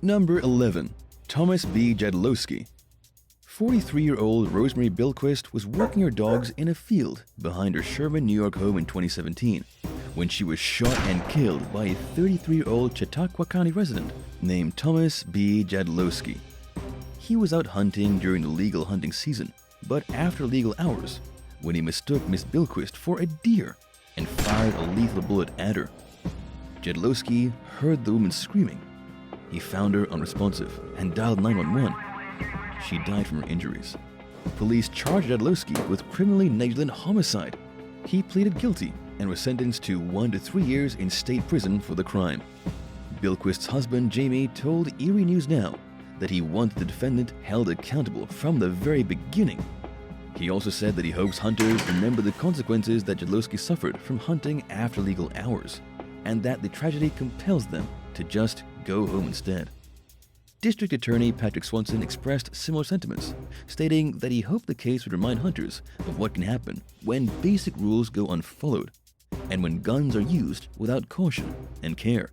Number 11. Thomas B. JADLOWSKI. 43-year-old Rosemary Bilquist was walking her dogs in a field behind her Sherman, New York home in 2017 when she was shot and killed by a 33-year-old Chautauqua County resident named Thomas B. JADLOWSKI. He was out hunting during the legal hunting season, but after legal hours, when he mistook Miss Bilquist for a deer and fired a lethal bullet at her. JADLOWSKI heard the woman screaming. He found her unresponsive and dialed 911. She died from her injuries. Police charged JADLOWSKI with criminally negligent homicide. He pleaded guilty and was sentenced to 1 to 3 years in state prison for the crime. Bilquist's husband, Jamie, told Erie News Now that he wanted the defendant held accountable from the very beginning. He also said that he hopes hunters remember the consequences that JADLOWSKI suffered from hunting after legal hours, and that the tragedy compels them to just go home instead. District Attorney Patrick Swanson expressed similar sentiments, stating that he hoped the case would remind hunters of what can happen when basic rules go unfollowed, and when guns are used without caution and care.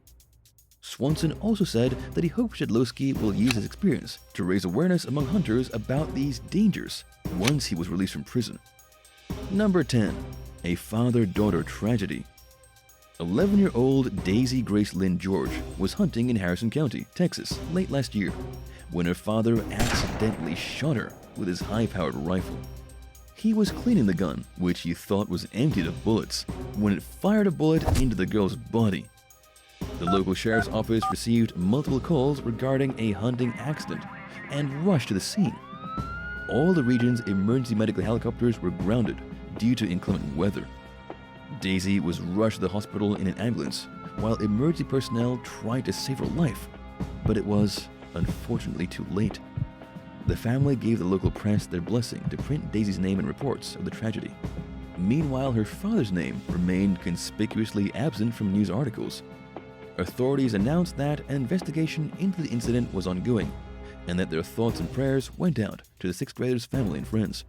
Swanson also said that he hopes JADLOWSKI will use his experience to raise awareness among hunters about these dangers once he was released from prison. Number 10. A father-daughter tragedy. 11-year-old Daisy Grace Lynn George was hunting in Harrison County, Texas, late last year when her father accidentally shot her with his high-powered rifle. He was cleaning the gun, which he thought was emptied of bullets, when it fired a bullet into the girl's body. The local sheriff's office received multiple calls regarding a hunting accident and rushed to the scene. All the region's emergency medical helicopters were grounded due to inclement weather. Daisy was rushed to the hospital in an ambulance while emergency personnel tried to save her life, but it was unfortunately too late. The family gave the local press their blessing to print Daisy's name in reports of the tragedy. Meanwhile, her father's name remained conspicuously absent from news articles. Authorities announced that an investigation into the incident was ongoing and that their thoughts and prayers went out to the sixth grader's family and friends.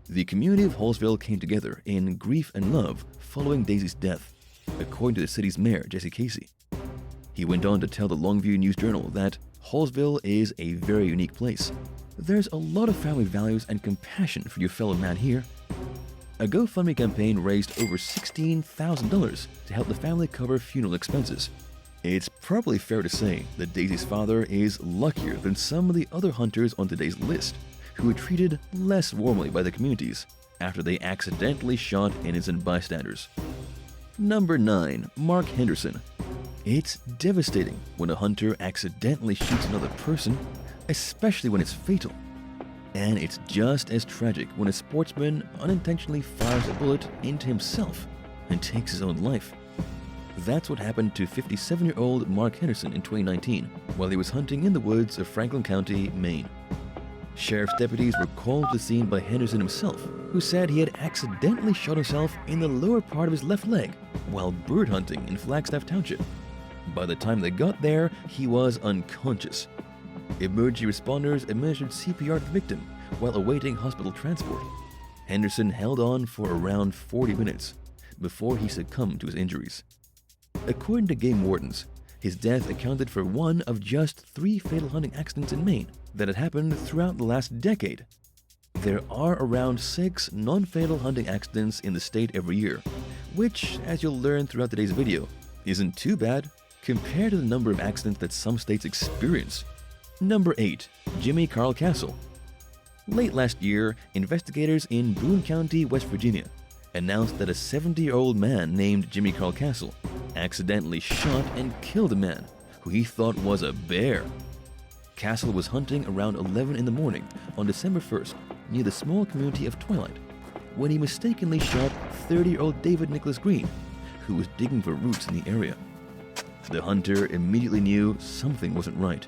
The community of Hallsville came together in grief and love following Daisy's death, according to the city's mayor, Jesse Casey. He went on to tell the Longview News-Journal that Hallsville is a very unique place. There's a lot of family values and compassion for your fellow man here. A GoFundMe campaign raised over $16,000 to help the family cover funeral expenses. It's probably fair to say that Daisy's father is luckier than some of the other hunters on today's list, who were treated less warmly by the communities after they accidentally shot innocent bystanders. Number 9. Mark Henderson. It's devastating when a hunter accidentally shoots another person, especially when it's fatal. And it's just as tragic when a sportsman unintentionally fires a bullet into himself and takes his own life. That's what happened to 57-year-old Mark Henderson in 2019 while he was hunting in the woods of Franklin County, Maine. Sheriff's deputies were called to the scene by Henderson himself, who said he had accidentally shot himself in the lower part of his left leg while bird hunting in Flagstaff Township. By the time they got there, he was unconscious. Emergency responders administered CPR to the victim while awaiting hospital transport. Henderson held on for around 40 minutes before he succumbed to his injuries. According to game wardens, his death accounted for one of just 3 fatal hunting accidents in Maine that had happened throughout the last decade. There are around 6 non-fatal hunting accidents in the state every year, which, as you'll learn throughout today's video, isn't too bad compared to the number of accidents that some states experience. Number 8. Jimmy Carl Castle. Late last year, investigators in Boone County, West Virginia, announced that a 70-year-old man named Jimmy Carl Castle accidentally shot and killed a man who he thought was a bear. Castle was hunting around 11 in the morning on December 1st near the small community of Twilight when he mistakenly shot 30-year-old David Nicholas Green, who was digging for roots in the area. The hunter immediately knew something wasn't right.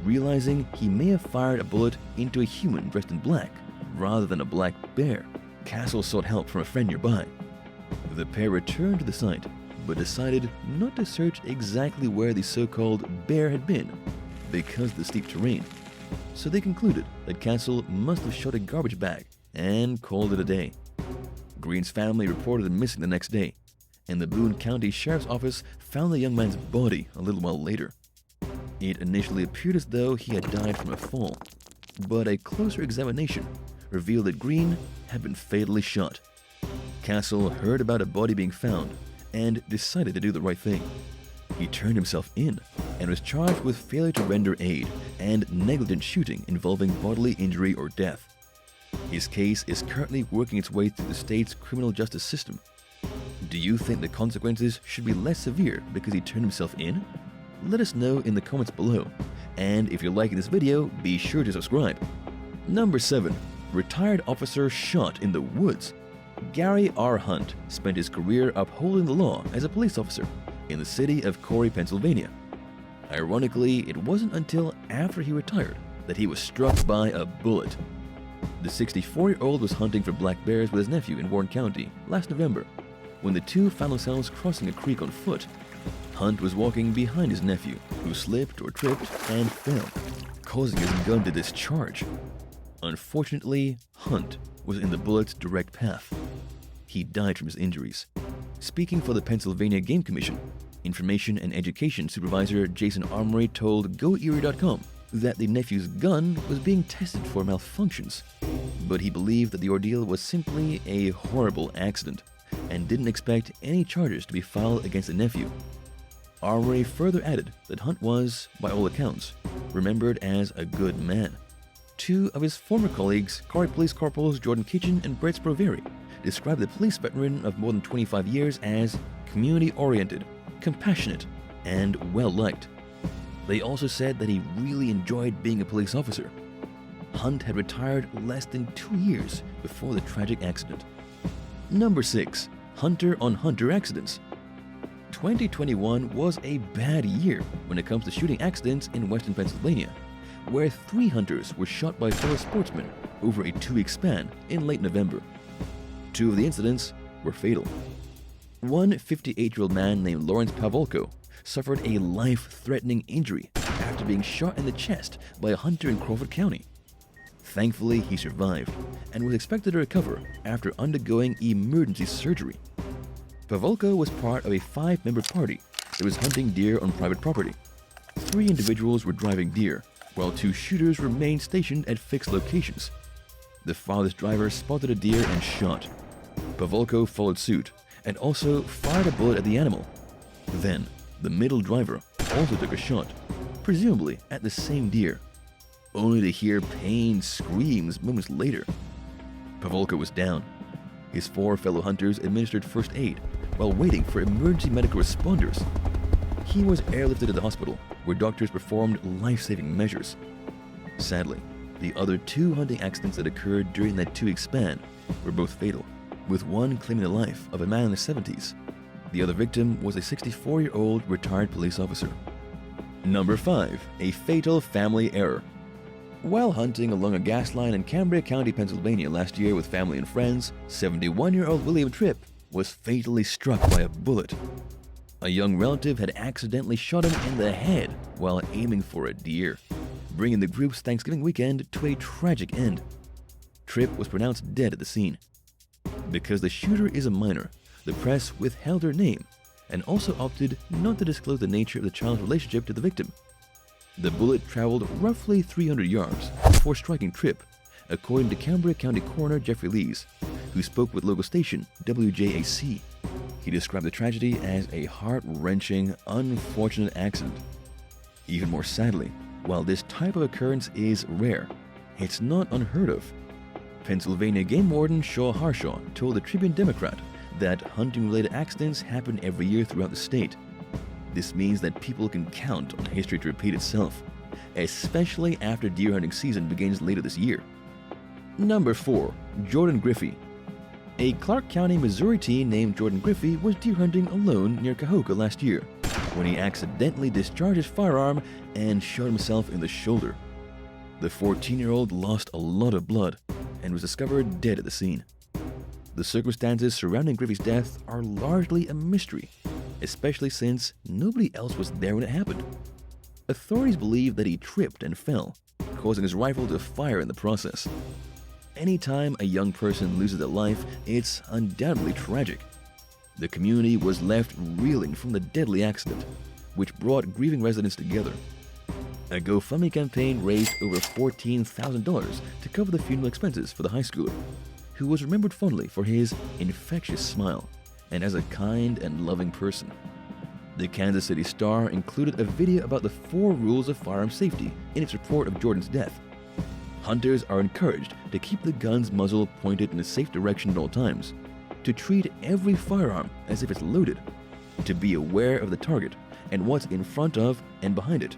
Realizing he may have fired a bullet into a human dressed in black rather than a black bear, Castle sought help from a friend nearby. The pair returned to the site, but decided not to search exactly where the so-called bear had been because of the steep terrain. So they concluded that Castle must have shot a garbage bag and called it a day. Green's family reported him missing the next day, and the Boone County Sheriff's Office found the young man's body a little while later. It initially appeared as though he had died from a fall, but a closer examination revealed that Green had been fatally shot. Castle heard about a body being found and decided to do the right thing. He turned himself in and was charged with failure to render aid and negligent shooting involving bodily injury or death. His case is currently working its way through the state's criminal justice system. Do you think the consequences should be less severe because he turned himself in? Let us know in the comments below. And if you're liking this video, be sure to subscribe. Number 7. Retired officer shot in the woods. Gary R. Hunt spent his career upholding the law as a police officer in the city of Corey, Pennsylvania. Ironically, it wasn't until after he retired that he was struck by a bullet. The 64-year-old was hunting for black bears with his nephew in Warren County last November when the two found themselves crossing a creek on foot. Hunt was walking behind his nephew, who slipped or tripped and fell, causing his gun to discharge. Unfortunately, Hunt was in the bullet's direct path. He died from his injuries. Speaking for the Pennsylvania Game Commission, Information and Education Supervisor Jason Armory told GoErie.com that the nephew's gun was being tested for malfunctions, but he believed that the ordeal was simply a horrible accident and didn't expect any charges to be filed against the nephew. Armory further added that Hunt was, by all accounts, remembered as a good man. Two of his former colleagues, Corey Police Corporals Jordan Kitchen and Brett Sproveri, described the police veteran of more than 25 years as community-oriented, compassionate, and well-liked. They also said that he really enjoyed being a police officer. Hunt had retired less than 2 years before the tragic accident. Number 6. Hunter-on-hunter accidents. 2021 was a bad year when it comes to shooting accidents in western Pennsylvania, where 3 hunters were shot by fellow sportsmen over a 2-week span in late November. 2 of the incidents were fatal. One 58-year-old man named Lawrence Pavolko suffered a life-threatening injury after being shot in the chest by a hunter in Crawford County. Thankfully, he survived and was expected to recover after undergoing emergency surgery. Pavolko was part of a 5-member party that was hunting deer on private property. 3 individuals were driving deer, while 2 shooters remained stationed at fixed locations. The farthest driver spotted a deer and shot. Pavolko followed suit and also fired a bullet at the animal. Then, the middle driver also took a shot, presumably at the same deer, only to hear pained screams moments later. Pavolko was down. His 4 fellow hunters administered first aid while waiting for emergency medical responders. He was airlifted to the hospital, where doctors performed life-saving measures. Sadly, the other 2 hunting accidents that occurred during that 2-week span were both fatal, with one claiming the life of a man in his 70s. The other victim was a 64-year-old retired police officer. Number 5. A fatal family error. While hunting along a gas line in Cambria County, Pennsylvania last year with family and friends, 71-year-old William Tripp was fatally struck by a bullet. A young relative had accidentally shot him in the head while aiming for a deer, bringing the group's Thanksgiving weekend to a tragic end. Tripp was pronounced dead at the scene. Because the shooter is a minor, the press withheld her name and also opted not to disclose the nature of the child's relationship to the victim. The bullet traveled roughly 300 yards before striking Tripp, according to Cambria County Coroner Jeffrey Lees, who spoke with local station WJAC. He described the tragedy as a heart-wrenching, unfortunate accident. Even more sadly, while this type of occurrence is rare, it's not unheard of. Pennsylvania Game Warden Shaw Harshaw told the Tribune Democrat that hunting-related accidents happen every year throughout the state. This means that people can count on history to repeat itself, especially after deer hunting season begins later this year. Number 4. Jordan Griffey. A Clark County, Missouri teen named Jordan Griffey was deer hunting alone near Cahokia last year when he accidentally discharged his firearm and shot himself in the shoulder. The 14-year-old lost a lot of blood and was discovered dead at the scene. The circumstances surrounding Griffey's death are largely a mystery, especially since nobody else was there when it happened. Authorities believe that he tripped and fell, causing his rifle to fire in the process. Anytime a young person loses their life, it's undoubtedly tragic. The community was left reeling from the deadly accident, which brought grieving residents together. A GoFundMe campaign raised over $14,000 to cover the funeral expenses for the high schooler, who was remembered fondly for his infectious smile and as a kind and loving person. The Kansas City Star included a video about the 4 rules of firearm safety in its report of Jordan's death. Hunters are encouraged to keep the gun's muzzle pointed in a safe direction at all times, to treat every firearm as if it's loaded, to be aware of the target and what's in front of and behind it,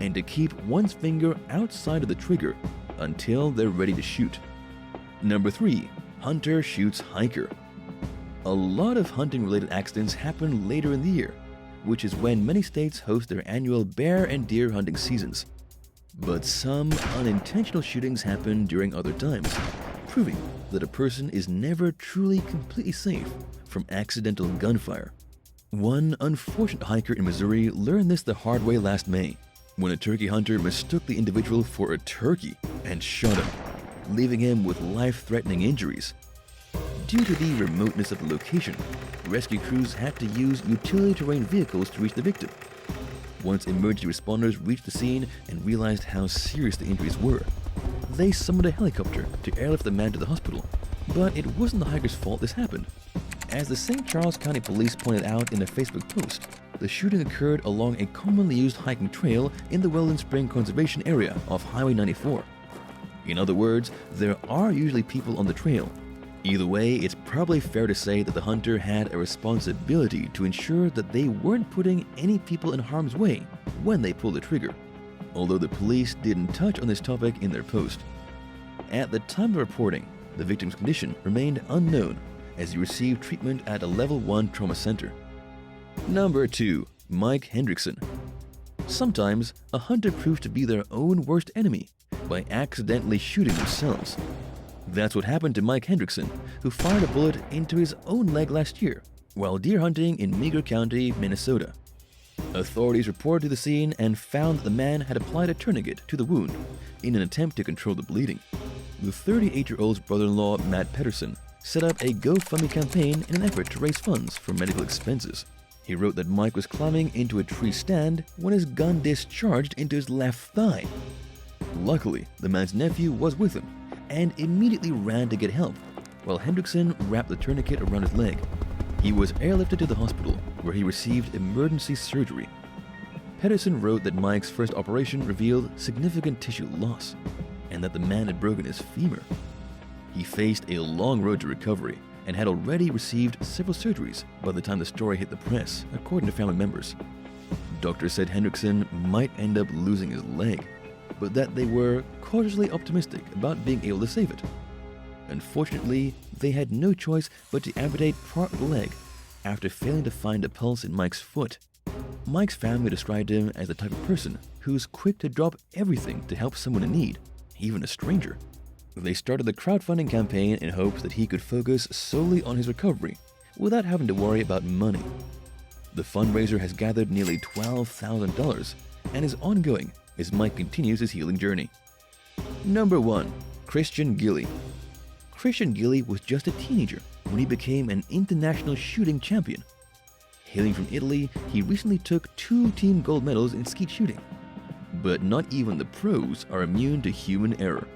and to keep one's finger outside of the trigger until they're ready to shoot. Number 3. Hunter shoots hiker. A lot of hunting-related accidents happen later in the year, which is when many states host their annual bear and deer hunting seasons. But some unintentional shootings happen during other times, proving that a person is never truly completely safe from accidental gunfire. One unfortunate hiker in Missouri learned this the hard way last May, when a turkey hunter mistook the individual for a turkey and shot him, leaving him with life-threatening injuries. Due to the remoteness of the location, rescue crews had to use utility terrain vehicles to reach the victim. Once emergency responders reached the scene and realized how serious the injuries were, they summoned a helicopter to airlift the man to the hospital. But it wasn't the hiker's fault this happened. As the St. Charles County Police pointed out in a Facebook post, the shooting occurred along a commonly used hiking trail in the Weldon Spring Conservation Area off Highway 94. In other words, there are usually people on the trail. Either way, it's probably fair to say that the hunter had a responsibility to ensure that they weren't putting any people in harm's way when they pulled the trigger, although the police didn't touch on this topic in their post. At the time of reporting, the victim's condition remained unknown as he received treatment at a Level 1 trauma center. Number 2. Mike Hendrickson. Sometimes, a hunter proves to be their own worst enemy by accidentally shooting themselves. That's what happened to Mike Hendrickson, who fired a bullet into his own leg last year while deer hunting in Meager County, Minnesota. Authorities reported to the scene and found that the man had applied a tourniquet to the wound in an attempt to control the bleeding. The 38-year-old's brother-in-law, Matt Pedersen, set up a GoFundMe campaign in an effort to raise funds for medical expenses. He wrote that Mike was climbing into a tree stand when his gun discharged into his left thigh. Luckily, the man's nephew was with him and immediately ran to get help, while Hendrickson wrapped the tourniquet around his leg. He was airlifted to the hospital, where he received emergency surgery. Pedersen wrote that Mike's first operation revealed significant tissue loss, and that the man had broken his femur. He faced a long road to recovery and had already received several surgeries by the time the story hit the press, according to family members. Doctors said Hendrickson might end up losing his leg, but that they were cautiously optimistic about being able to save it. Unfortunately, they had no choice but to amputate part of the leg after failing to find a pulse in Mike's foot. Mike's family described him as the type of person who's quick to drop everything to help someone in need, even a stranger. They started the crowdfunding campaign in hopes that he could focus solely on his recovery without having to worry about money. The fundraiser has gathered nearly $12,000 and is ongoing as Mike continues his healing journey. Number 1. Christian GILLI. Christian GILLI was just a teenager when he became an international shooting champion. Hailing from Italy, he recently took 2 team gold medals in skeet shooting. But not even the pros are immune to human error.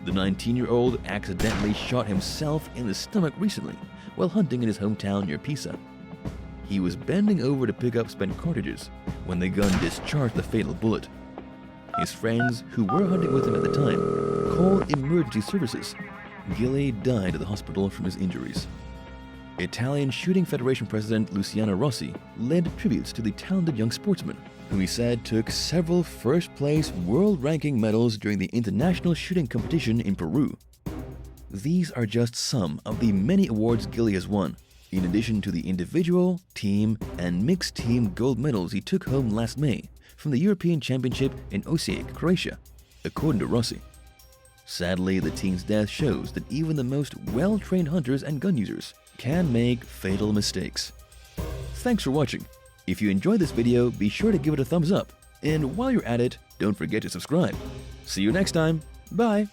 The 19-year-old accidentally shot himself in the stomach recently while hunting in his hometown near Pisa. He was bending over to pick up spent cartridges when the gun discharged the fatal bullet. His friends, who were hunting with him at the time, called emergency services. GILLI died at the hospital from his injuries. Italian Shooting Federation President Luciano Rossi led tributes to the talented young sportsman, whom he said took several first-place world-ranking medals during the international shooting competition in Peru. These are just some of the many awards GILLI has won, in addition to the individual, team, and mixed team gold medals he took home last May from the European Championship in Osijek, Croatia, according to Rossi. Sadly, the teen's death shows that even the most well-trained hunters and gun users can make fatal mistakes. Thanks for watching. If you enjoyed this video, be sure to give it a thumbs up. And while you're at it, don't forget to subscribe. See you next time. Bye!